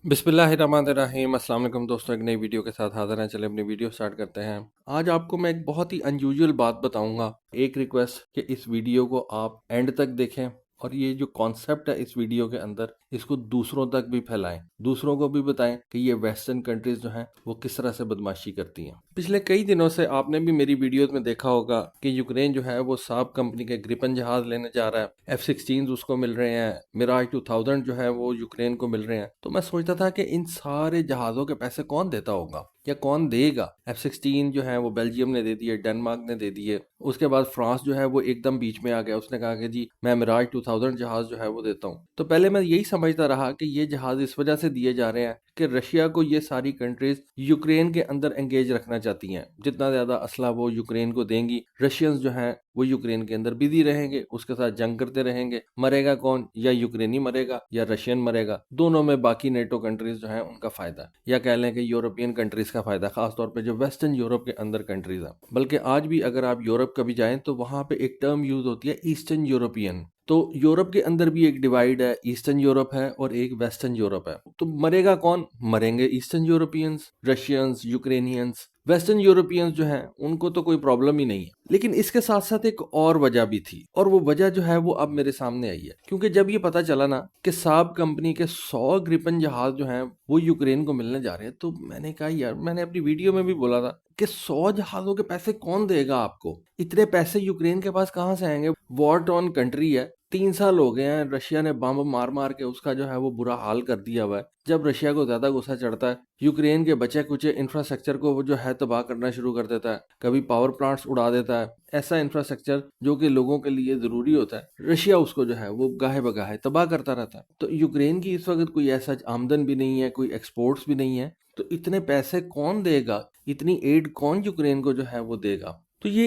बिस्मिल्लाहिर्रहमानिर्रहीम। अस्सलाम वालेकुम दोस्तों, एक नई वीडियो के साथ हाज़िर हैं। चलिए अपनी वीडियो स्टार्ट करते हैं। आज आपको मैं एक बहुत ही अनयूजुअल बात बताऊंगा। एक रिक्वेस्ट कि इस वीडियो को आप एंड तक देखें और ये जो कॉन्सेप्ट है इस वीडियो के अंदर, इसको दूसरों तक भी फैलाएं, दूसरों को भी बताएं कि ये वेस्टर्न कंट्रीज जो हैं वो किस तरह से बदमाशी करती हैं। पिछले कई दिनों से आपने भी मेरी वीडियोस में देखा होगा कि यूक्रेन जो है वो साब कंपनी के ग्रिपन जहाज लेने जा रहा है, F-16 उसको मिल रहे हैं, मिराज 2000 जो है वो यूक्रेन को मिल रहे हैं। तो मैं सोचता था कि इन सारे जहाज़ों के पैसे कौन देता होगा या कौन देगा। F-16 जो है वो बेल्जियम ने दे दिए, डेनमार्क ने दे दिए। उसके बाद फ्रांस जो है वो एकदम बीच में आ गया, उसने कहा कि जी मैं मिराज 2000 जहाज जो है वो देता हूँ। तो पहले मैं यही समझता रहा कि ये जहाज इस वजह से दिए जा रहे हैं कि रशिया को ये सारी कंट्रीज यूक्रेन के अंदर एंगेज रखना चाहती हैं। जितना ज्यादा असला वो यूक्रेन को देंगी, रशियंस जो हैं वो यूक्रेन के अंदर बिजी रहेंगे, उसके साथ जंग करते रहेंगे। मरेगा कौन? या यूक्रेनी मरेगा या रशियन मरेगा। दोनों में बाकी नेटो कंट्रीज जो हैं उनका फायदा, या कह लें कि यूरोपियन कंट्रीज का फायदा, खासतौर पे जो वेस्टर्न यूरोप के अंदर कंट्रीज हैं। बल्कि आज भी अगर आप यूरोप कभी जाएं तो वहां पे एक टर्म यूज होती है ईस्टर्न यूरोपियन। तो यूरोप के अंदर भी एक डिवाइड है, ईस्टर्न यूरोप है और एक वेस्टर्न यूरोप है। तो मरेगा कौन? मरेंगे eastern Europeans, Russians, Ukrainians. Western Europeans जो हैं उनको तो कोई प्रॉब्लम ही नहीं है। लेकिन इसके साथ साथ एक और वजह भी थी, और वो वजह जो है वो अब मेरे सामने आई है। क्योंकि जब ये पता चला ना कि साब कंपनी के 100 ग्रिपन जहाज जो हैं वो यूक्रेन को मिलने जा रहे हैं, तो मैंने कहा यार, मैंने अपनी वीडियो में भी बोला था कि 100 जहाजों के पैसे कौन देगा आपको? इतने पैसे यूक्रेन के पास कहाँ से आएंगे? वॉर टॉर्न कंट्री है। 3 साल हो गए हैं, रशिया ने बम मार मार के उसका जो है वो बुरा हाल कर दिया हुआ है। जब रशिया को ज्यादा गुस्सा चढ़ता है, यूक्रेन के बचे कुचे इंफ्रास्ट्रक्चर को वो जो है तबाह करना शुरू कर देता है। कभी पावर प्लांट्स उड़ा देता है, ऐसा इंफ्रास्ट्रक्चर जो कि लोगों के लिए जरूरी होता है, रशिया उसको जो है वो गाहे बगाहे तबाह करता रहता है। तो यूक्रेन की इस वक्त कोई ऐसा आमदन भी नहीं है, कोई एक्सपोर्ट्स भी नहीं है। तो इतने पैसे कौन देगा? इतनी एड कौन यूक्रेन को जो है वो देगा? तो ये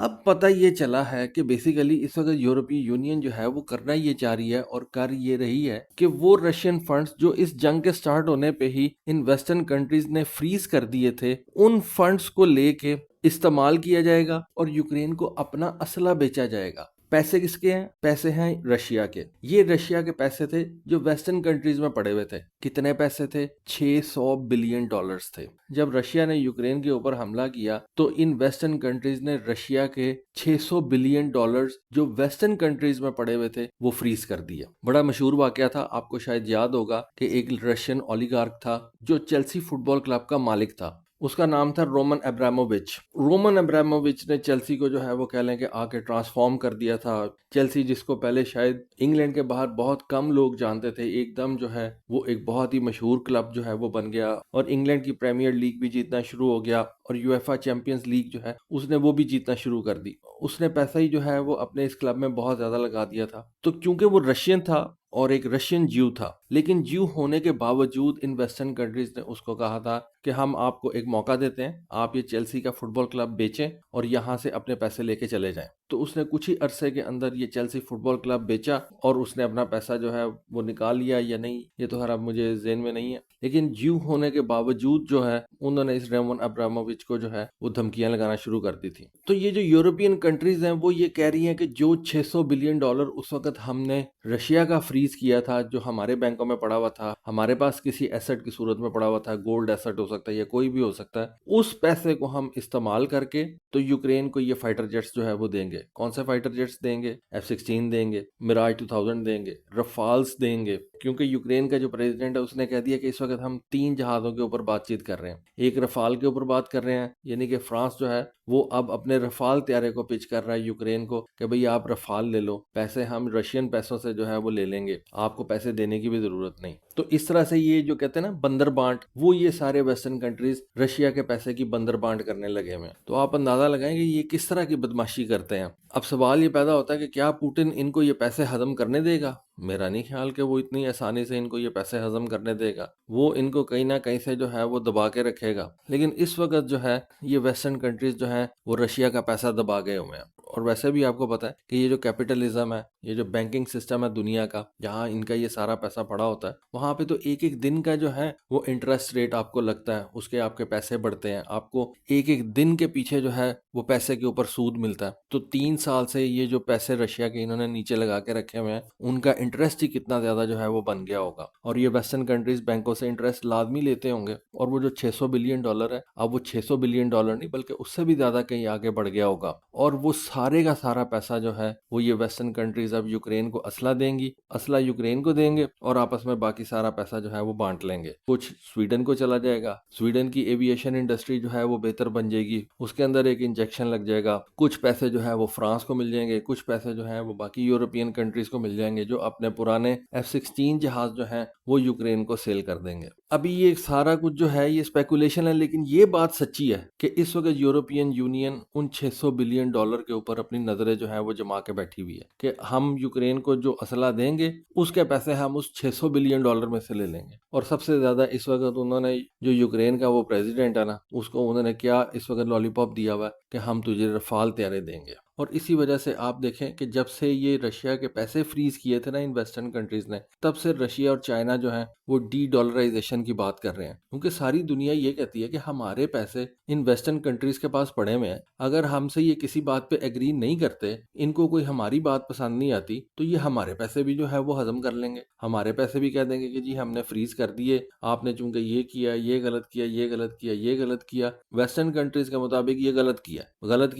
अब पता ये चला है कि बेसिकली इस वक्त यूरोपीय यूनियन जो है वो करना ये चाह रही है और कर ये रही है कि वो रशियन फंड्स जो इस जंग के स्टार्ट होने पे ही इन वेस्टर्न कंट्रीज ने फ्रीज कर दिए थे, उन फंड्स को लेके इस्तेमाल किया जाएगा और यूक्रेन को अपना असला बेचा जाएगा। पैसे किसके हैं? पैसे हैं रशिया के। ये रशिया के पैसे थे जो वेस्टर्न कंट्रीज में पड़े हुए थे। कितने पैसे थे? 600 बिलियन डॉलर्स थे। जब रशिया ने यूक्रेन के ऊपर हमला किया तो इन वेस्टर्न कंट्रीज ने रशिया के 600 बिलियन डॉलर्स जो वेस्टर्न कंट्रीज में पड़े हुए थे वो फ्रीज कर दिया। बड़ा मशहूर वाकया था, आपको शायद याद होगा कि एक रशियन ओलिगार्क था जो चेल्सी फुटबॉल क्लब का मालिक था। उसका नाम था रोमन अब्रामोविच। रोमन अब्रामोविच ने चेल्सी को जो है वो कह लें कि आके ट्रांसफॉर्म कर दिया था। चेल्सी जिसको पहले शायद इंग्लैंड के बाहर बहुत कम लोग जानते थे, एकदम जो है वो एक बहुत ही मशहूर क्लब जो है वो बन गया और इंग्लैंड की प्रीमियर लीग भी जीतना शुरू हो गया और यूएफए चैंपियंस लीग जो है उसने वो भी जीतना शुरू कर दी। उसने पैसा ही जो है वो अपने इस क्लब में बहुत ज्यादा लगा दिया था। तो क्योंकि वो रशियन था और एक रशियन ज्यू था, लेकिन ज्यू होने के बावजूद इन वेस्टर्न कंट्रीज ने उसको कहा था कि हम आपको एक मौका देते हैं, आप ये चेल्सी का फुटबॉल क्लब बेचें और यहाँ से अपने पैसे लेके चले जाएं। तो उसने कुछ ही अरसे के अंदर ये चेल्सी फुटबॉल क्लब बेचा और उसने अपना पैसा जो है वो निकाल लिया या नहीं, ये तो खैर अब मुझे ज़हन में नहीं है। लेकिन ज्यू होने के बावजूद जो है उन्होंने इस रोमन अब्रामोविच को जो है वो धमकियां लगाना शुरू कर दी थी। तो ये जो यूरोपियन कंट्रीज हैं वो ये कह रही हैं कि जो 600 बिलियन डॉलर उस वक्त हमने रशिया का फ्रीज किया था, जो हमारे बैंकों में पड़ा हुआ था, हमारे पास किसी एसेट की सूरत में पड़ा हुआ था, गोल्ड एसेट हो सकता है या कोई भी हो सकता है, उस पैसे को हम इस्तेमाल करके तो यूक्रेन को ये फाइटर जेट्स जो है वो देंगे। कौन से फाइटर जेट्स देंगे? F-16 देंगे, मिराज 2000 देंगे, रफाल्स देंगे। क्योंकि यूक्रेन का जो प्रेसिडेंट है उसने कह दिया कि इस वक्त हम 3 जहाजों के ऊपर बातचीत कर रहे हैं। एक रफाल के ऊपर बात कर रहे हैं, यानी कि फ्रांस जो है वो अब अपने रफाल त्यारे को पिच कर रहा है यूक्रेन को कि भाई आप रफाल ले लो, पैसे हम रशियन पैसों से जो है वो ले लेंगे, आपको पैसे देने की भी जरूरत नहीं। तो इस तरह से ये जो कहते हैं ना बंदर बांट, वो ये सारे वेस्टर्न कंट्रीज रशिया के पैसे की बंदर बांट करने लगे हुए हैं। तो आप अंदाजा लगाएं कि ये किस तरह की बदमाशी करते हैं। अब सवाल ये पैदा होता है कि क्या पुतिन इनको ये पैसे हजम करने देगा? मेरा नहीं ख्याल कि वो इतनी आसानी से इनको ये पैसे हजम करने देगा। वो इनको कहीं ना कहीं से जो है वो दबा के रखेगा। लेकिन इस वक्त जो है ये वेस्टर्न कंट्रीज जो है वो रशिया का पैसा दबा गए हुए हैं। और वैसे भी आपको पता है कि ये जो कैपिटलिज्म है, ये जो बैंकिंग सिस्टम है दुनिया का, जहाँ इनका ये सारा पैसा पड़ा होता है, वहां पे तो एक एक दिन का जो है वो इंटरेस्ट रेट आपको लगता है, उसके आपके पैसे बढ़ते हैं, आपको एक एक दिन के पीछे जो है वो पैसे के ऊपर सूद मिलता है। तो 3 साल से ये जो पैसे रशिया के इन्होंने नीचे लगा के रखे हुए हैं, उनका इंटरेस्ट ही कितना ज़्यादा जो है वो बन गया होगा। और ये वेस्टर्न कंट्रीज बैंकों से इंटरेस्ट लाजमी लेते होंगे, और वो जो $600 बिलियन है, अब वो $600 बिलियन नहीं बल्कि उससे भी ज़्यादा कहीं आगे बढ़ गया होगा। और वो सारे का सारा पैसा जो है वो ये वेस्टर्न कंट्रीज अब यूक्रेन को असला देंगी, असला यूक्रेन को देंगे, और आपस में बाकी सारा पैसा जो है वो बांट लेंगे। कुछ स्वीडन को चला जाएगा, स्वीडन की एविएशन इंडस्ट्री जो है वो बेहतर बन जाएगी, उसके अंदर एक इंजेक्शन लग जाएगा। कुछ पैसे जो है वो फ्रांस को मिल जाएंगे, कुछ पैसे जो है वो बाकी यूरोपियन कंट्रीज को मिल जाएंगे, जो अपने पुराने F-16 जहाज जो है वो यूक्रेन को सेल कर देंगे। अभी ये सारा कुछ जो है ये स्पेकुलेशन है, लेकिन ये बात सच्ची है कि इस वक्त यूरोपियन यूनियन उन $600 बिलियन के ऊपर अपनी नजरें जो है वो जमा के बैठी हुई है कि हम यूक्रेन को जो असला देंगे उसके पैसे हम उस $600 बिलियन में से ले लेंगे। और सबसे ज्यादा इस वक्त उन्होंने जो यूक्रेन का वो प्रेसिडेंट है ना, उसको उन्होंने क्या इस वक्त लॉलीपॉप दिया हुआ है कि हम तुझे रफाल तैयारे देंगे। और इसी वजह से आप देखें कि जब से ये रशिया के पैसे फ्रीज किए थे ना इन वेस्टर्न कंट्रीज ने, तब से रशिया और चाइना जो है वो डी डॉलराइजेशन की बात कर रहे हैं, क्योंकि सारी दुनिया ये कहती है कि हमारे पैसे इन वेस्टर्न कंट्रीज के पास पड़े हुए हैं, अगर हमसे ये किसी बात पे एग्री नहीं करते, इनको कोई हमारी बात पसंद नहीं आती, तो ये हमारे पैसे भी जो है वो हजम कर लेंगे, हमारे पैसे भी कह देंगे कि जी हमने फ्रीज कर दिए, आपने चूंकि ये किया, ये गलत किया, ये गलत किया, ये गलत किया, वेस्टर्न कंट्रीज के मुताबिक ये गलत किया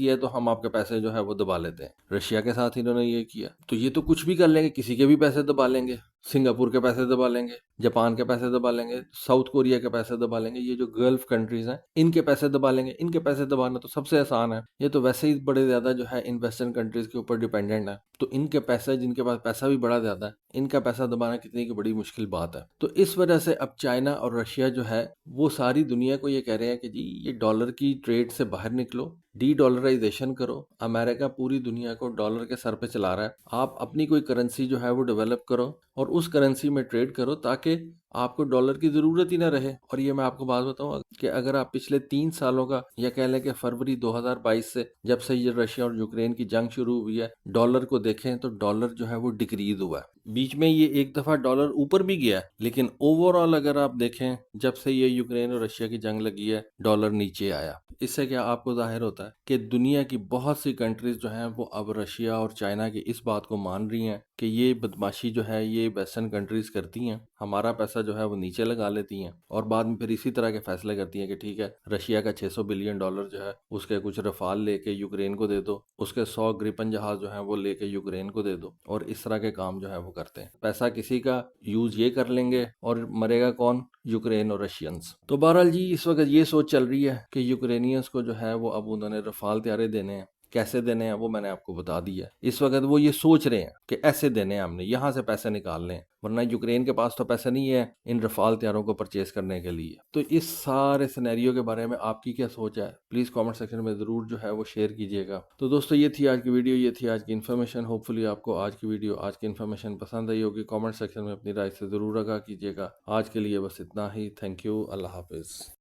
है तो हम आपके पैसे जो है वो दबा लेते हैं। रशिया के साथ इन्होंने ये किया, तो ये तो कुछ भी कर लेंगे, किसी के भी पैसे दबा लेंगे, सिंगापुर के पैसे दबा लेंगे, जापान के पैसे दबा लेंगे, साउथ कोरिया के पैसे दबा लेंगे, ये जो गल्फ कंट्रीज हैं इनके पैसे दबा लेंगे। इनके पैसे दबाना तो सबसे आसान है, ये तो वैसे ही बड़े ज्यादा जो है इन वेस्टर्न कंट्रीज के ऊपर डिपेंडेंट है, तो इनके पैसे, जिनके पास पैसा भी बड़ा ज्यादा है, इनका पैसा दबाना कितनी की बड़ी मुश्किल बात है। तो इस वजह से अब चाइना और रशिया जो है वो सारी दुनिया को ये कह रहे हैं कि जी ये डॉलर की ट्रेड से बाहर निकलो, डी डॉलराइजेशन करो। अमेरिका पूरी दुनिया को डॉलर के सर पे चला रहा है, आप अपनी कोई करेंसी जो है वो डेवलप करो और उस करेंसी में ट्रेड करो ताकि आपको डॉलर की जरूरत ही ना रहे। और ये मैं आपको बात बताऊं कि अगर आप पिछले 3 सालों का, या कह लें कि फरवरी 2022 से जब से ये रशिया और यूक्रेन की जंग शुरू हुई है, डॉलर को देखें तो डॉलर जो है वो डिक्रीज हुआ है। बीच में ये एक दफा डॉलर ऊपर भी गया, लेकिन ओवरऑल अगर आप देखें जब से ये यूक्रेन और रशिया की जंग लगी है, डॉलर नीचे आया। इससे क्या आपको जाहिर होता है कि दुनिया की बहुत सी कंट्रीज जो हैं वो अब रशिया और चाइना की इस बात को मान रही हैं कि ये बदमाशी जो है ये वेस्टर्न कंट्रीज करती हैं, हमारा पैसा जो है वो नीचे लगा लेती हैं, और बाद में फिर इसी तरह के फैसले करती हैं कि ठीक है रशिया का $600 बिलियन जो है उसके कुछ रफाल लेके यूक्रेन को दे दो, उसके 100 ग्रिपन जहाज जो है वो लेके यूक्रेन को दे दो, और इस तरह के काम जो है वो करते हैं। पैसा किसी का यूज ये कर लेंगे और मरेगा कौन? यूक्रेन और रशियंस। तो बहरहाल जी इस वक्त ये सोच चल रही है कि यूक्रेनियंस को जो है वो अब उन्होंने रफाल तैयारे देने हैं। कैसे देने हैं वो मैंने आपको बता दिया। इस वक्त वो ये सोच रहे हैं कि ऐसे देने हैं, हमने यहाँ से पैसे निकाल लें, वरना यूक्रेन के पास तो पैसा नहीं है इन रफाल तैयारों को परचेज करने के लिए। तो इस सारे सिनेरियो के बारे में आपकी क्या सोच है, प्लीज कमेंट सेक्शन में जरूर जो है वो शेयर कीजिएगा। तो दोस्तों ये थी आज की वीडियो, ये थी आज की इन्फॉर्मेशन। होपफुली आपको आज की वीडियो, आज की इन्फॉर्मेशन पसंद आई होगी। कमेंट सेक्शन में अपनी राय से जरूर आगाह कीजिएगा। आज के लिए बस इतना ही। Thank you. Allah Hafiz.